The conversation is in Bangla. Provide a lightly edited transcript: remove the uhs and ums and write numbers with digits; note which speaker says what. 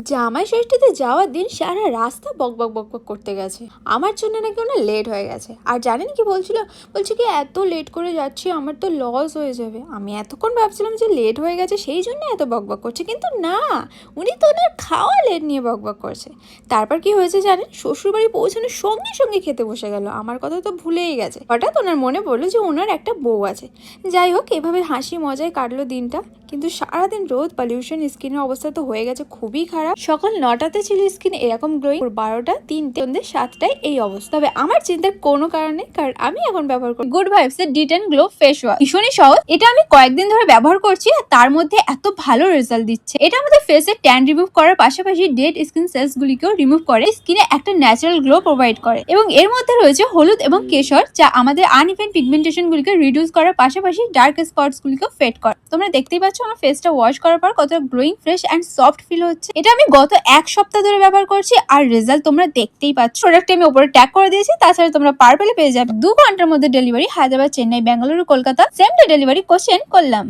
Speaker 1: জামাই ষষ্ঠীতে যাওয়ার দিন সারা রাস্তা বকবক বকবক করতে গেছে আমার জন্য নাকি ওনার লেট হয়ে গেছে। আর জানেন কি বলছিল? বলছে কি এত লেট করে যাচ্ছি আমার তো লস হয়ে যাবে। আমি এতক্ষণ ভাবছিলাম যে লেট হয়ে গেছে সেই জন্য এত বকবক করছে, কিন্তু না, উনি তো ওনার খাওয়া লেট নিয়ে বকবক করছে। তারপর কি হয়েছে জানেন? শ্বশুরবাড়ি পৌঁছানোর সঙ্গে সঙ্গে খেতে বসে গেল। আমার কথা তো ভুলেই গেছে। হঠাৎ ওনার মনে পড়লো যে ওনার একটা বউ আছে। যাই হোক, এভাবে হাসি মজায় কাটলো দিনটা। কিন্তু সারাদিন রোদ, পলিউশন, স্কিনের অবস্থা তো হয়ে গেছে খুবই খারাপ। সকাল 9টাতে ছিল স্কিন এরকম গ্লোয়িং, 12টা, 3টে, সন্ধ্যে 7টায় এই অবস্থা। তবে আমার চিন্তার কোনো কারণ নেই, কারণ আমি এখন ব্যবহার করি গুড ভাইবস এর ডিট এন্ড গ্লো ফেস ওয়াশ। ভীষণই সহজ, এটা আমি কয়েকদিন ধরে ব্যবহার করছি আর তার মধ্যে এত ভালো রেজাল্ট দিচ্ছে। এটা আমাদের ফেসের ট্যান রিমুভ করার পাশাপাশি ডেড স্কিন সেলস গুলিকেও রিমুভ করে, স্কিনে একটা ন্যাচারাল গ্লো প্রোভাইড করে। এবং এর মধ্যে রয়েছে হলুদ এবং কেশর, যা আমাদের আনইভেন পিগমেন্টেশন গুলিকে রিডিউস করার পাশাপাশি ডার্ক স্পটস গুলিকেও ফেড করে। তোমরা দেখতেই পাচ্ছ আমার ফেসটা ওয়াশ করার পর কতটা glowing, fresh and soft feel হচ্ছে। এটা আমি গত এক সপ্তাহ ধরে ব্যবহার করছি আর রেজাল্ট তোমরা দেখতেই পাচ্ছ। প্রোডাক্ট আমি উপরে ট্যাগ করে দিয়েছি, তাছাড়া তোমরা পার্পেলে পেয়ে যাবে। 2 ঘন্টার মধ্যে delivery. Hyderabad, Chennai, Bengaluru, Kolkata same day delivery question করলাম।